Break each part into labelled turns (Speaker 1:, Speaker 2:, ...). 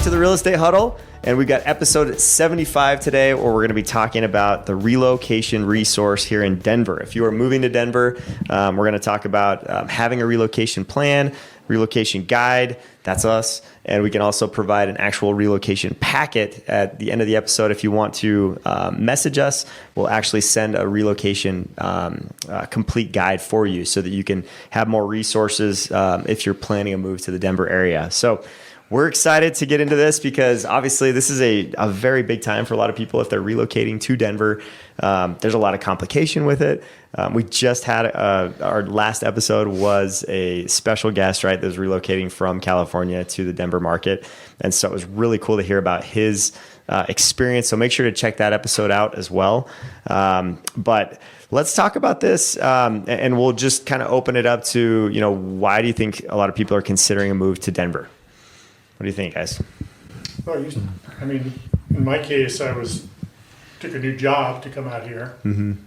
Speaker 1: to the Real Estate Huddle, and we've got episode 75 today, where we're going to be talking about the relocation resource here in Denver. If you are moving to Denver, we're going to talk about having a relocation plan, relocation guide, that's us, and we can also provide an actual relocation packet at the end of the episode. If you want to message us, we'll actually send a relocation complete guide for you so that you can have more resources if you're planning a move to the Denver area. So we're excited to get into this because obviously this is a very big time for a lot of people if they're relocating to Denver. There's a lot of complication with it. We just had our last episode was a special guest, right, that was relocating from California to the Denver market. And so it was really cool to hear about his experience. So make sure to check that episode out as well. But let's talk about this, and we'll just kind of open it up to, why do you think a lot of people are considering a move to Denver? What do you think, guys?
Speaker 2: Well, in my case, took a new job to come out here, meaning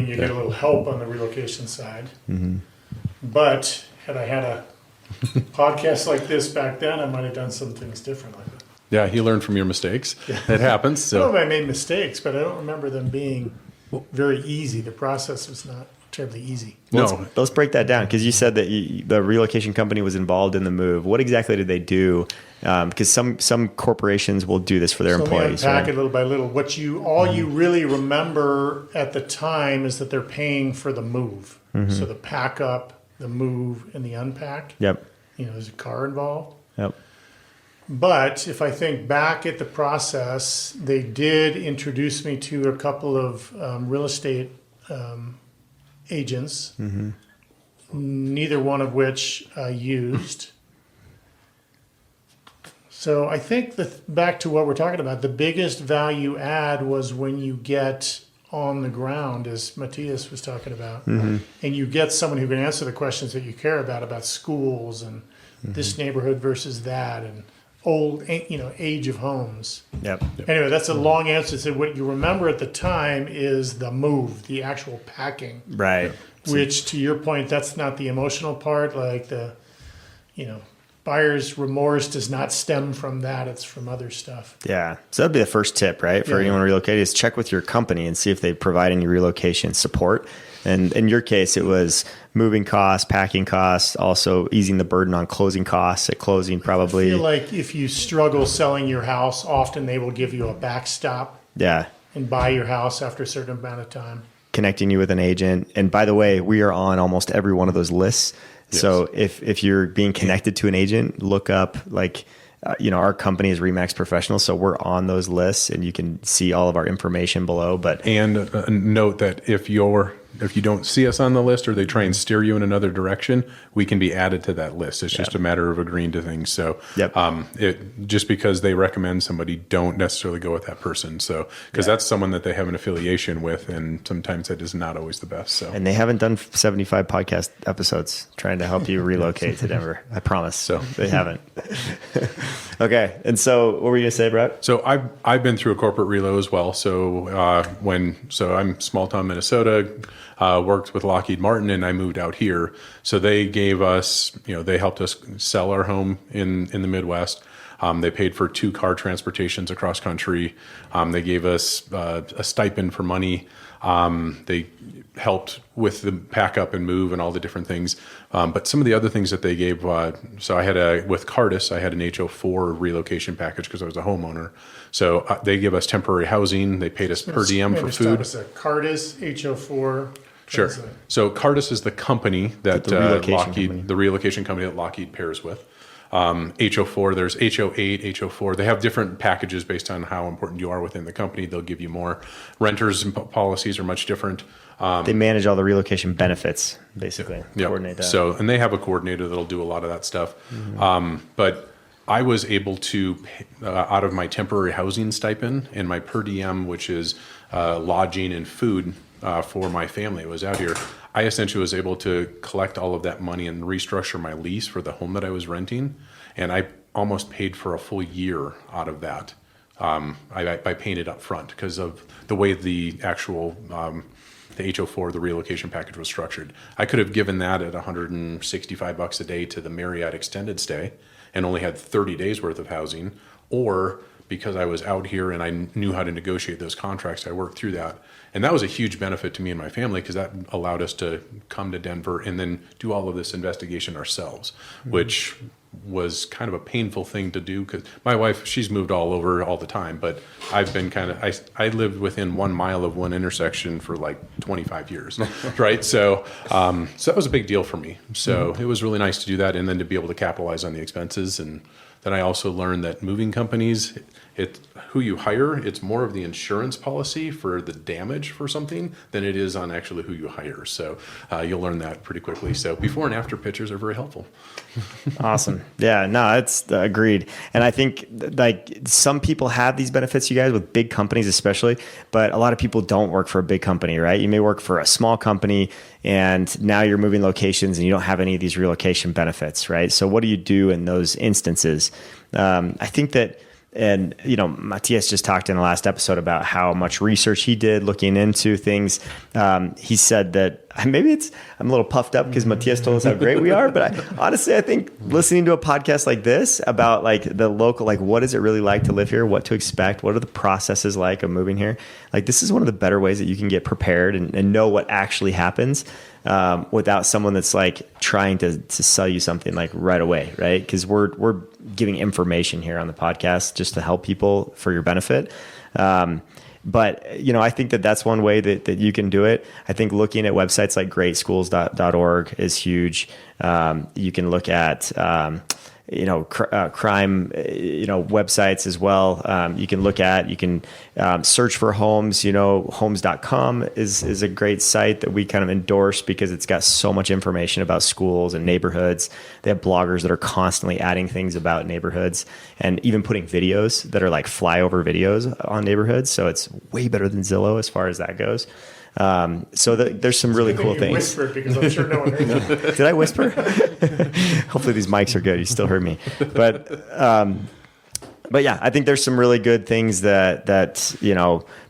Speaker 2: you get a little help on the relocation side. But had I had a podcast like this back then, I might have done some things differently.
Speaker 3: Yeah, he learned from your mistakes. It happens. So.
Speaker 2: I don't know if I made mistakes, but I don't remember them being very easy. The process was not terribly easy.
Speaker 1: Well, let's break that down, because you said that the relocation company was involved in the move. What exactly did they do? Because some corporations will do this for their employees.
Speaker 2: Unpack it little by little. You really remember at the time is that they're paying for the move. So the pack up, the move, and the unpack. Yep. There's a car involved.
Speaker 1: Yep.
Speaker 2: But if I think back at the process, they did introduce me to a couple of real estate agents, neither one of which I used. So I think back to what we're talking about, the biggest value add was when you get on the ground, as Matthias was talking about, and you get someone who can answer the questions that you care about schools and this neighborhood versus that, and old, age of homes.
Speaker 1: Yep.
Speaker 2: Anyway, that's a long answer. So what you remember at the time is the move, the actual packing.
Speaker 1: Right.
Speaker 2: Which, to your point, that's not the emotional part. Like buyer's remorse does not stem from that. It's from other stuff.
Speaker 1: Yeah. So that'd be the first tip, right? For anyone relocating is check with your company and see if they provide any relocation support. And in your case, it was moving costs, packing costs, also easing the burden on closing costs at closing probably.
Speaker 2: I feel like if you struggle selling your house, often they will give you a backstop.
Speaker 1: Yeah.
Speaker 2: And buy your house after a certain amount of time.
Speaker 1: Connecting you with an agent. And by the way, we are on almost every one of those lists. Yes. So if you're being connected to an agent, look up our company is Remax Professional, so we're on those lists, and you can see all of our information below.
Speaker 3: And note that if you don't see us on the list, or they try and steer you in another direction, we can be added to that list. It's just a matter of agreeing to things. So, just because they recommend somebody, don't necessarily go with that person. So, because that's someone that they have an affiliation with, and sometimes that is not always the best. So,
Speaker 1: and they haven't done 75 podcast episodes trying to help you relocate to Denver. I promise. So they haven't. Okay. And so, what were you gonna say, Brett?
Speaker 3: So I've been through a corporate relo as well. So I'm small town Minnesota. Worked with Lockheed Martin, and I moved out here. So they gave us, they helped us sell our home in the Midwest. They paid for 2 car transportations across country. They gave us a stipend for money. They helped with the pack up and move and all the different things. But some of the other things that they gave, so I had with Cardis, I had an HO4 relocation package because I was a homeowner. So they give us temporary housing. They paid us per diem for food.
Speaker 2: Cardis, HO4.
Speaker 3: Sure. So Cardis is the company that
Speaker 1: the
Speaker 3: relocation company that Lockheed pairs with. HO4, there's HO8, HO4. They have different packages based on how important you are within the company. They'll give you more. Renters and policies are much different.
Speaker 1: They manage all the relocation benefits, basically. Coordinate that.
Speaker 3: So, and they have a coordinator that'll do a lot of that stuff. But I was able to, out of my temporary housing stipend and my per diem, which is lodging and food for my family that was out here, I essentially was able to collect all of that money and restructure my lease for the home that I was renting. And I almost paid for a full year out of that. I paid it up front because of the way the actual the HO4, the relocation package, was structured. I could have given that at $165 a day to the Marriott extended stay and only had 30 days worth of housing, or because I was out here and I knew how to negotiate those contracts, I worked through that. And that was a huge benefit to me and my family because that allowed us to come to Denver and then do all of this investigation ourselves, which was kind of a painful thing to do because my wife, she's moved all over all the time, but I've been I lived within 1 mile of one intersection for like 25 years, right? So that was a big deal for me. So it was really nice to do that and then to be able to capitalize on the expenses. And then I also learned that moving companies, who you hire, it's more of the insurance policy for the damage for something than it is on actually who you hire. So you'll learn that pretty quickly. So before and after pictures are very helpful.
Speaker 1: Awesome. Yeah, no, it's agreed. And I think like some people have these benefits, you guys, with big companies especially, but a lot of people don't work for a big company, right? You may work for a small company and now you're moving locations and you don't have any of these relocation benefits, right? So what do you do in those instances? I think that, and, you know, Matthias just talked in the last episode about how much research he did looking into things. He said that I'm a little puffed up because Matthias told us how great we are. But honestly, I think listening to a podcast like this about like the local, like what is it really like to live here? What to expect? What are the processes like of moving here? Like this is one of the better ways that you can get prepared and know what actually happens without someone that's like trying to sell you something like right away, right? Because we're giving information here on the podcast just to help people for your benefit. But, you know, I think that that's one way that you can do it. I think looking at websites like greatschools.org is huge. You can look at, crime, websites as well. You can search for homes, homes.com is a great site that we kind of endorse because it's got so much information about schools and neighborhoods. They have bloggers that are constantly adding things about neighborhoods and even putting videos that are like flyover videos on neighborhoods. So it's way better than Zillow as far as that goes. There's some really cool things.
Speaker 2: Whispered because I'm sure no one heard you.
Speaker 1: Did I whisper? Hopefully these mics are good. You still heard me. But yeah, I think there's some really good things that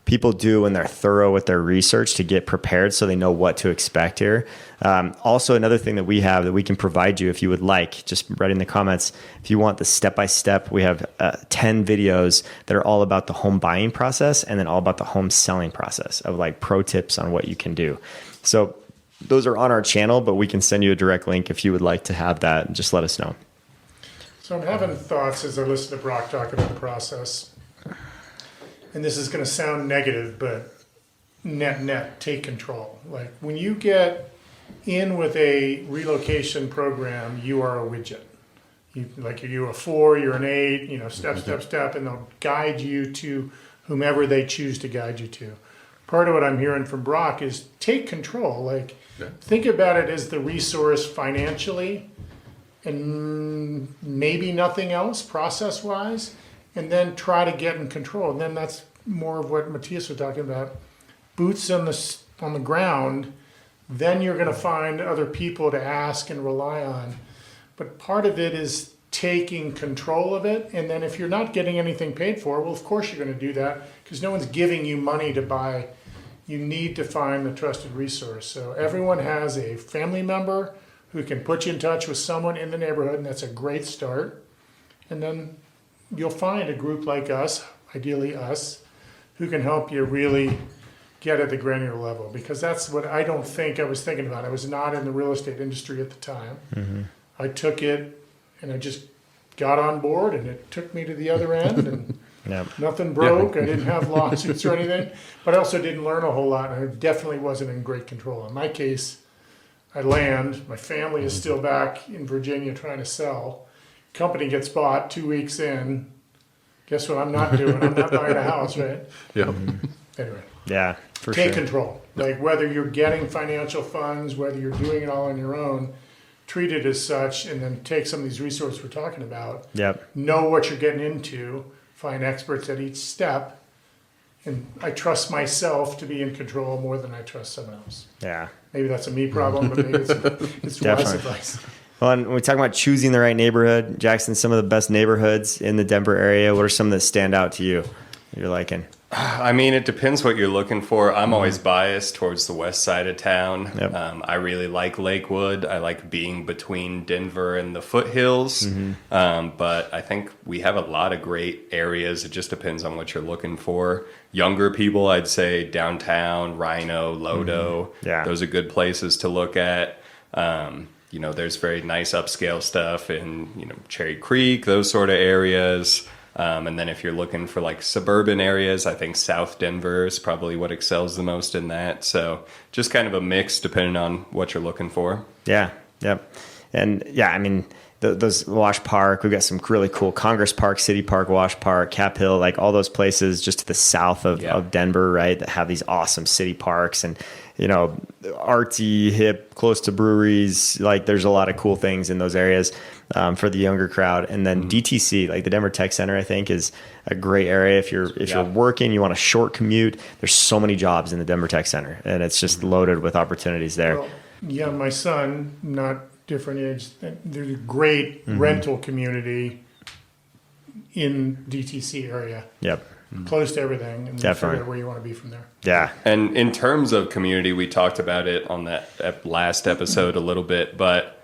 Speaker 1: people do when they're thorough with their research to get prepared so they know what to expect here. Also, another thing that we have that we can provide you if you would like, just write in the comments, if you want the step-by-step, we have 10 videos that are all about the home buying process and then all about the home selling process of like pro tips on what you can do. So those are on our channel, but we can send you a direct link if you would like to have that. Just let us know.
Speaker 2: So I'm having thoughts as I listen to Brock talk about the process. And this is going to sound negative, but net, take control. Like when you get in with a relocation program, you are a widget. You're a 4, you're an 8, step, and they'll guide you to whomever they choose to guide you to. Part of what I'm hearing from Brock is take control. Think about it as the resource financially and maybe nothing else process-wise, and then try to get in control. And then that's more of what Matthias was talking about. Boots on the ground, then you're going to find other people to ask and rely on. But part of it is taking control of it. And then if you're not getting anything paid for, well, of course you're going to do that because no one's giving you money to buy. You need to find the trusted resource. So everyone has a family member who can put you in touch with someone in the neighborhood, and that's a great start. And then you'll find a group like us, ideally us, who can help you really get at the granular level, because that's what I don't think I was thinking about. I was not in the real estate industry at the time. Mm-hmm. I took it and I just got on board, and it took me to the other end, and nothing broke. I didn't have lawsuits or anything, but I also didn't learn a whole lot, and I definitely wasn't in great control. In my case, I land, my family is still back in Virginia trying to sell. Company gets bought 2 weeks in. Guess what I'm not doing? I'm not buying a house, right?
Speaker 3: Yeah.
Speaker 2: Anyway.
Speaker 1: Yeah, for
Speaker 2: Take
Speaker 1: sure.
Speaker 2: control. Like whether you're getting financial funds, whether you're doing it all on your own, treat it as such, and then take some of these resources we're talking about.
Speaker 1: Yep.
Speaker 2: Know what you're getting into. Find experts at each step. And I trust myself to be in control more than I trust someone else.
Speaker 1: Yeah.
Speaker 2: Maybe that's a me problem, but maybe it's wise advice.
Speaker 1: Well, and when we talk about choosing the right neighborhood, Jackson, some of the best neighborhoods in the Denver area, what are some that stand out to you you're liking?
Speaker 4: I mean, it depends what you're looking for. I'm always biased towards the west side of town.
Speaker 1: Yep.
Speaker 4: I really like Lakewood. I like being between Denver and the foothills. But I think we have a lot of great areas. It just depends on what you're looking for. Younger people, I'd say downtown, Rhino, Lodo.
Speaker 1: Yeah.
Speaker 4: Those are good places to look at. There's very nice upscale stuff in, Cherry Creek, those sort of areas. And then if you're looking for like suburban areas, I think South Denver is probably what excels the most in that. So just kind of a mix depending on what you're looking for.
Speaker 1: Yeah. Yep. And I mean, those Wash Park, we've got some really cool Congress Park, City Park, Wash Park, Cap Hill, like all those places just to the south of Denver, right? That have these awesome city parks and, artsy, hip, close to breweries. Like there's a lot of cool things in those areas for the younger crowd. And then DTC, like the Denver Tech Center, I think is a great area. If you're working, you want a short commute, there's so many jobs in the Denver Tech Center and it's just loaded with opportunities there.
Speaker 2: Well, yeah, my son, not different age, there's a great rental community in DTC area.
Speaker 1: Yep.
Speaker 2: Close to everything, and
Speaker 1: Definitely.
Speaker 2: figure out where you want to be from there.
Speaker 1: Yeah.
Speaker 4: And in terms of community, we talked about it on that last episode a little bit, but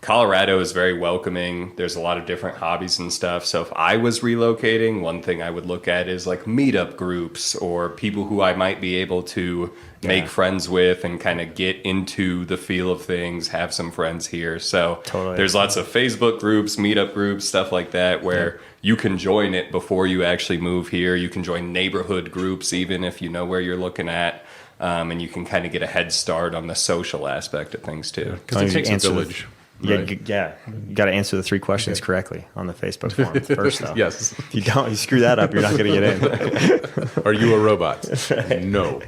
Speaker 4: Colorado is very welcoming. There's a lot of different hobbies and stuff. So if I was relocating, one thing I would look at is like meetup groups or people who I might be able to make friends with and kind of get into the feel of things, have some friends here. So there's lots of Facebook groups, meetup groups, stuff like that where you can join it before you actually move here. You can join neighborhood groups even if you know where you're looking at. And you can kind of get a head start on the social aspect of things too.
Speaker 3: Because it takes a village. Right.
Speaker 1: You got to answer the 3 questions correctly on the Facebook forums first, though.
Speaker 3: Yes.
Speaker 1: If you don't, you screw that up, you're not going to get in.
Speaker 3: Are you a robot? No.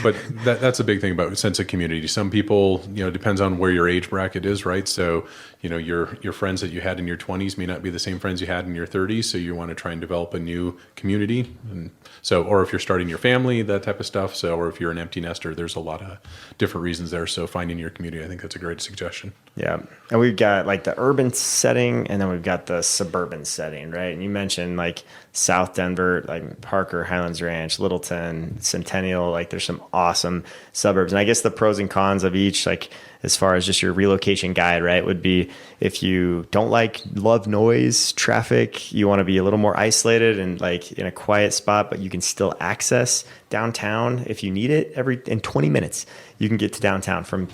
Speaker 3: But that's a big thing about sense of community. Some people, depends on where your age bracket is, right? So, your friends that you had in your 20s may not be the same friends you had in your 30s. So you want to try and develop a new community. And so, or if you're starting your family, that type of stuff. So, or if you're an empty nester, there's a lot of different reasons there. So finding your community, I think that's a great suggestion.
Speaker 1: Yeah. And we've got like the urban setting and then we've got the suburban setting, right? And you mentioned like South Denver, like Parker, Highlands Ranch, Littleton, Centennial, like there's some awesome suburbs. And I guess the pros and cons of each, like as far as just your relocation guide, right, would be if you don't love noise, traffic, you want to be a little more isolated and like in a quiet spot, but you can still access downtown if you need it in 20 minutes. You can get to downtown from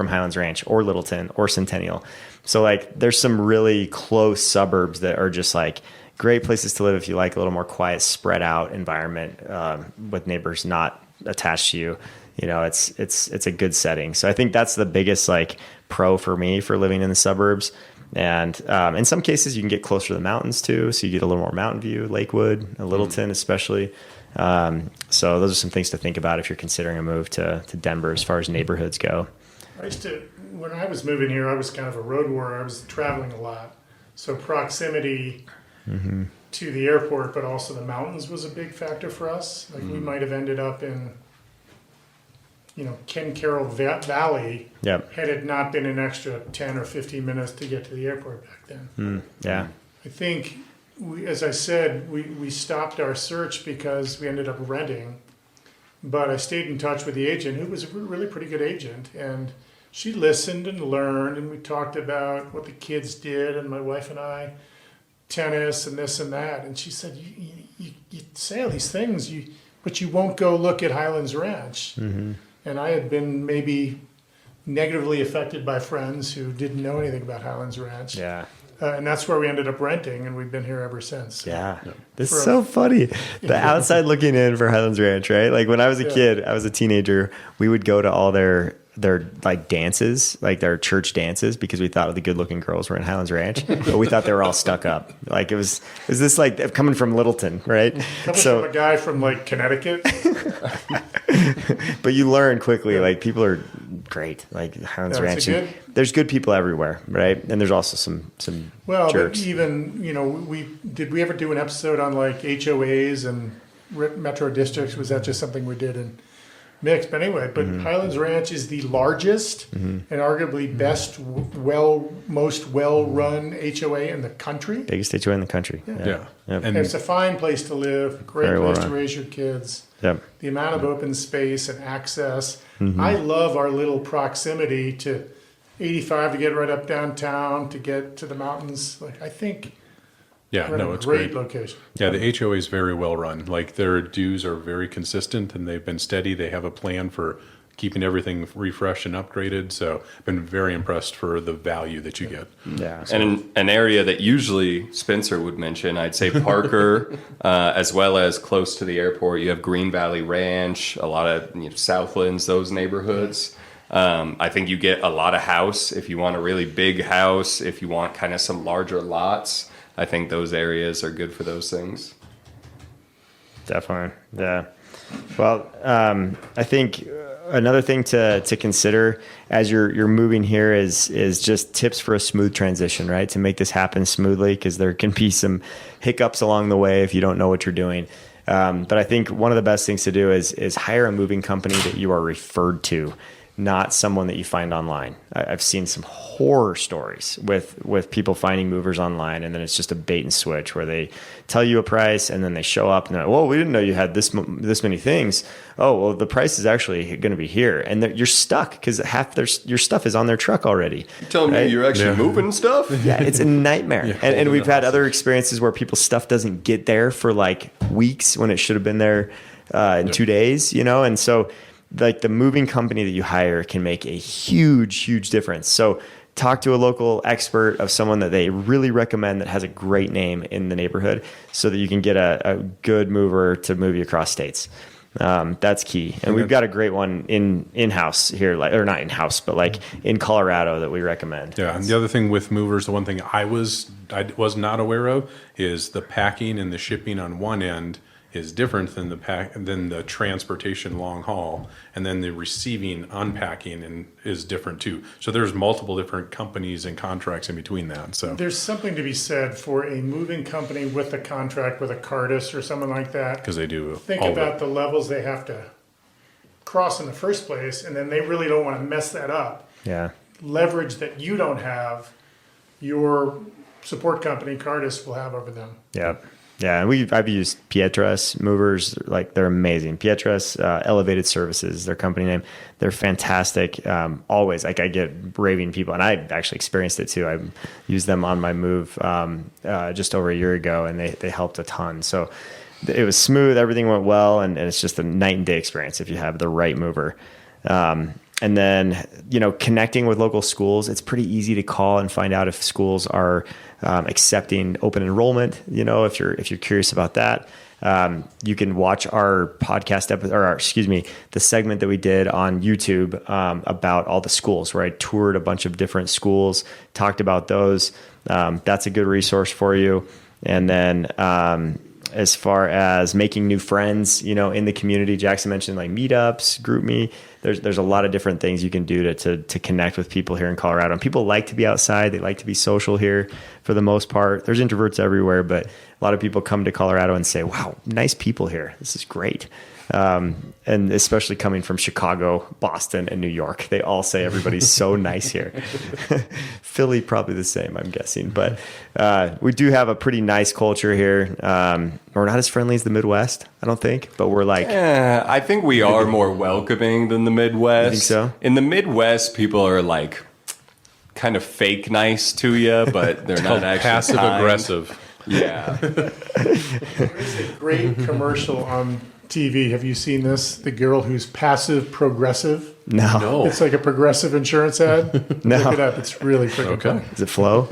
Speaker 1: Highlands Ranch or Littleton or Centennial. So like there's some really close suburbs that are just like great places to live if you like a little more quiet, spread out environment with neighbors not attached to you. It's a good setting. So I think that's the biggest like pro for me for living in the suburbs. And in some cases you can get closer to the mountains too. So you get a little more mountain view, Lakewood, Littleton especially. So those are some things to think about if you're considering a move to Denver as far as neighborhoods go.
Speaker 2: When I was moving here, I was kind of a road warrior. I was traveling a lot. So proximity to the airport, but also the mountains was a big factor for us. Like we might have ended up in, Ken Carroll Valley had it not been an extra 10 or 15 minutes to get to the airport back then.
Speaker 1: Yeah.
Speaker 2: I think, as I said, we stopped our search because we ended up renting. But I stayed in touch with the agent, who was a really pretty good agent. And she listened and learned, and we talked about what the kids did, and my wife and I, tennis and this and that. And she said, you say all these things, but you won't go look at Highlands Ranch. And I had been maybe negatively affected by friends who didn't know anything about Highlands Ranch.
Speaker 1: Yeah.
Speaker 2: And that's where we ended up renting, and we've been here ever since.
Speaker 1: Yeah. This is so funny. The outside looking in for Highlands Ranch, right? Like when I was a kid, I was a teenager, we would go to all their like dances, like their church dances, because we thought the good looking girls were in Highlands Ranch, but we thought they were all stuck up. Like it was this like coming from Littleton, right?
Speaker 2: Coming from a guy from like Connecticut.
Speaker 1: But you learn quickly, like people are great, like Highlands Ranch. There's good people everywhere, right? And there's also some jerks.
Speaker 2: But even, did we ever do an episode on like HOAs and metro districts? Was that just something we did in mix. But anyway, Highlands Ranch is the largest and arguably most well-run HOA in the country.
Speaker 1: Biggest HOA in the country.
Speaker 3: Yeah.
Speaker 1: Yep.
Speaker 2: And it's a fine place to live, great
Speaker 1: Very
Speaker 2: place
Speaker 1: well
Speaker 2: to
Speaker 1: run.
Speaker 2: raise your kids.
Speaker 1: Yep.
Speaker 2: The amount of open space and access. I love our little proximity to 85 to get right up downtown, to get to the mountains. Like, I think
Speaker 3: Yeah,
Speaker 2: we're in
Speaker 3: no,
Speaker 2: a
Speaker 3: it's
Speaker 2: great
Speaker 3: great.
Speaker 2: location.
Speaker 3: Yeah, the HOA is very well run. Like their dues are very consistent and they've been steady. They have a plan for keeping everything refreshed and upgraded. So I've been very impressed for the value that you get.
Speaker 1: Yeah.
Speaker 4: And in an area that usually Spencer would mention, I'd say Parker, as well as close to the airport, you have Green Valley Ranch, a lot of Southlands, those neighborhoods. I think you get a lot of house if you want a really big house, if you want kind of some larger lots. I think those areas are good for those things.
Speaker 1: Definitely. Yeah. Well, I think another thing to consider as you're moving here is just tips for a smooth transition, right? To make this happen smoothly, because there can be some hiccups along the way if you don't know what you're doing. But I think one of the best things to do is hire a moving company that you are referred to, not someone that you find online. I've seen some horror stories with people finding movers online, and then it's just a bait and switch where they tell you a price and then they show up and they're like, "Whoa, we didn't know you had this many things. Oh, well, the price is actually going to be here," and you're stuck because half your stuff is on their truck already.
Speaker 4: You telling me you're actually moving stuff?
Speaker 1: Yeah, it's a nightmare. And we've had other experiences where people's stuff doesn't get there for like weeks when it should have been there in 2 days, and so like the moving company that you hire can make a huge difference. So talk to a local expert of someone that they really recommend that has a great name in the neighborhood so that you can get a good mover to move you across states. That's key. And we've got a great one in-house here, or not in-house, but like in Colorado that we recommend.
Speaker 3: Yeah, and the other thing with movers, the one thing I was not aware of is the packing and the shipping on one end is different than the transportation long haul, and then the receiving, unpacking, is different too. So there's multiple different companies and contracts in between that. So
Speaker 2: There's something to be said for a moving company with a contract with a Cardis or someone like that.
Speaker 3: because they do
Speaker 2: Think
Speaker 3: all of
Speaker 2: about
Speaker 3: it.
Speaker 2: the levels they have to cross in the first place, and then they really don't want to mess that up.
Speaker 1: Yeah.
Speaker 2: Leverage that you don't have, your support company, Cardis, will have over them.
Speaker 1: Yeah. Yeah, and I've used Pietras movers, like they're amazing. Pietras Elevated Services, their company name. They're fantastic. Always, like I get raving people, and I actually experienced it too. I used them on my move just over a year ago, and they helped a ton. So it was smooth, everything went well, and it's just a night and day experience if you have the right mover. And then, connecting with local schools, it's pretty easy to call and find out if schools are accepting open enrollment. If you're curious about that, you can watch our podcast episode, the segment that we did on YouTube about all the schools, where I toured a bunch of different schools, talked about those. That's a good resource for you. And then, as far as making new friends, in the community, Jackson mentioned like meetups, GroupMe. There's a lot of different things you can do to connect with people here in Colorado. And people like to be outside. They like to be social here for the most part. There's introverts everywhere, but a lot of people come to Colorado and say, "Wow, nice people here. This is great." And especially coming from Chicago, Boston, and New York, they all say everybody's so nice here. Philly, probably the same, I'm guessing. But we do have a pretty nice culture here. We're not as friendly as the Midwest, I don't think, but we're like...
Speaker 4: I think we are more welcoming than the Midwest.
Speaker 1: You think so?
Speaker 4: In the Midwest, people are like kind of fake nice to you, but they're not actually
Speaker 3: passive
Speaker 4: kind.
Speaker 3: aggressive.
Speaker 4: Yeah.
Speaker 2: There's a great commercial on TV. Have you seen this? The girl who's passive progressive.
Speaker 1: No.
Speaker 2: It's like a progressive insurance ad.
Speaker 1: No.
Speaker 2: Look it up. It's really freaking
Speaker 3: Okay.
Speaker 2: funny.
Speaker 1: Is it Flo?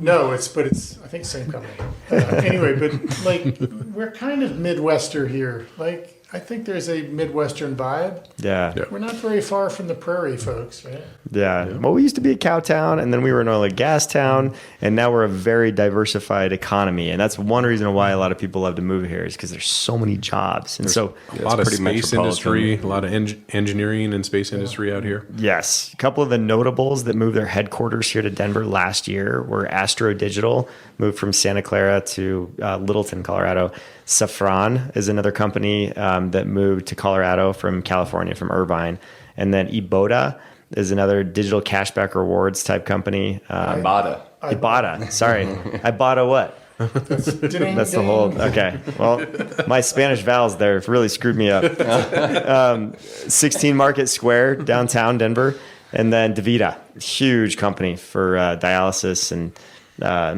Speaker 2: No, it's I think same company. Anyway, but like we're kind of Midwester here. Like I think there's a Midwestern vibe.
Speaker 1: Yeah.
Speaker 2: We're not very far from the prairie, folks, right?
Speaker 1: Yeah. Well, we used to be a cow town, and then we were an oil and gas town, and now we're a very diversified economy. And that's one reason why a lot of people love to move here is because there's so many jobs. And so,
Speaker 3: A lot of
Speaker 4: pretty
Speaker 3: space
Speaker 4: metropolitan.
Speaker 3: industry, a lot of engineering and space industry out here.
Speaker 1: yes, a couple of the notables that moved their headquarters here to Denver last year were Astro Digital, moved from Santa Clara to Littleton, Colorado. Safran is another company that moved to Colorado from California, from Irvine. And then Ibotta is another digital cashback rewards type company.
Speaker 4: Ibotta.
Speaker 1: Ibotta. Sorry. Ibotta what? That's the whole. Okay. Well, my Spanish vowels there really screwed me up. 16 Market Square, downtown Denver. And then DaVita, huge company for dialysis and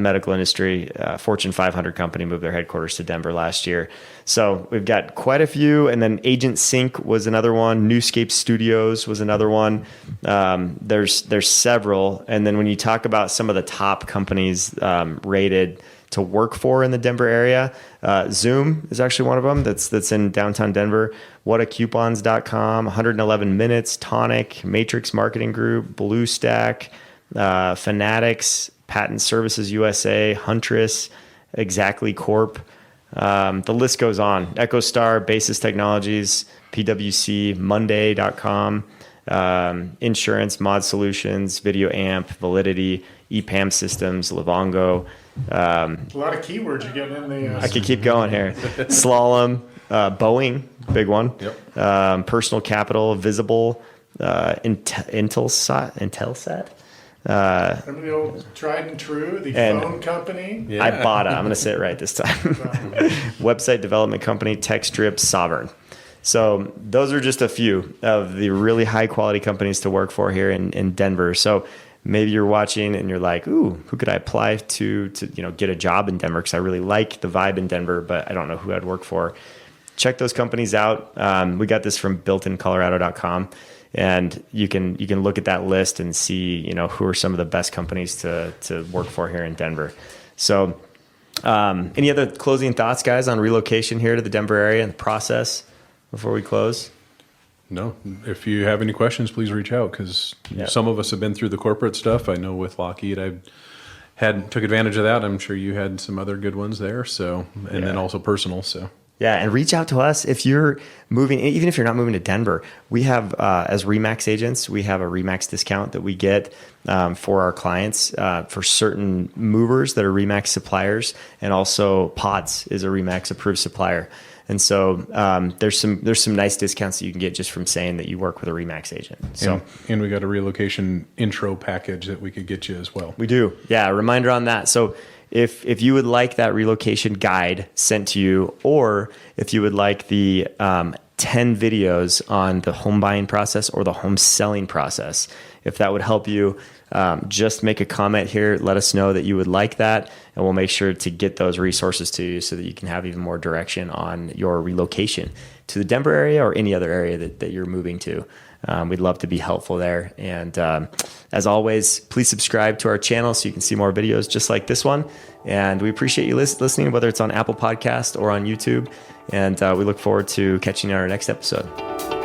Speaker 1: medical industry. Fortune 500 company, moved their headquarters to Denver last year. So we've got quite a few. And then Agent Sync was another one. Newscape Studios was another one. There's several. And then when you talk about some of the top companies rated to work for in the Denver area, Zoom is actually one of them that's in downtown Denver. Whatacoupons.com, 111 Minutes, Tonic, Matrix Marketing Group, BlueStack, Fanatics, Patent Services USA, Huntress, Exactly Corp. The list goes on. EchoStar, Basis Technologies, PwC, Monday.com, Insurance, Mod Solutions, Video Amp, Validity, EPAM Systems, Livongo.
Speaker 2: A lot of keywords you're getting in the.
Speaker 1: I could keep going here. Slalom, Boeing, big one.
Speaker 3: Yep.
Speaker 1: Personal Capital, Visible, Intelsat.
Speaker 2: Remember the old tried and true, the phone company?
Speaker 3: Yeah.
Speaker 1: Ibotta. I'm going to say it right this time. Website development company, TechStrip, Sovereign. So those are just a few of the really high quality companies to work for here in Denver. So maybe you're watching and you're like, ooh, who could I apply to get a job in Denver? Because I really like the vibe in Denver, but I don't know who I'd work for. Check those companies out. We got this from builtincolorado.com. And you can look at that list and see, who are some of the best companies to work for here in Denver. So any other closing thoughts, guys, on relocation here to the Denver area and the process before we close?
Speaker 3: No. If you have any questions, please reach out, because some of us have been through the corporate stuff. I know with Lockheed, took advantage of that. I'm sure you had some other good ones there. So, and then also personal. So.
Speaker 1: Yeah, and reach out to us if you're moving, even if you're not moving to Denver. We have, as RE/MAX agents, we have a RE/MAX discount that we get for our clients for certain movers that are RE/MAX suppliers, and also Pods is a RE/MAX approved supplier. And so there's some nice discounts that you can get just from saying that you work with a RE/MAX agent. So
Speaker 3: and we got a relocation intro package that we could get you as well.
Speaker 1: We do. Yeah, a reminder on that. So if you would like that relocation guide sent to you, or if you would like the 10 videos on the home buying process or the home selling process, if that would help you, just make a comment here. Let us know that you would like that, and we'll make sure to get those resources to you so that you can have even more direction on your relocation to the Denver area or any other area that you're moving to. We'd love to be helpful there. And as always, please subscribe to our channel so you can see more videos just like this one. And we appreciate you listening, whether it's on Apple Podcast or on YouTube. And we look forward to catching you on our next episode.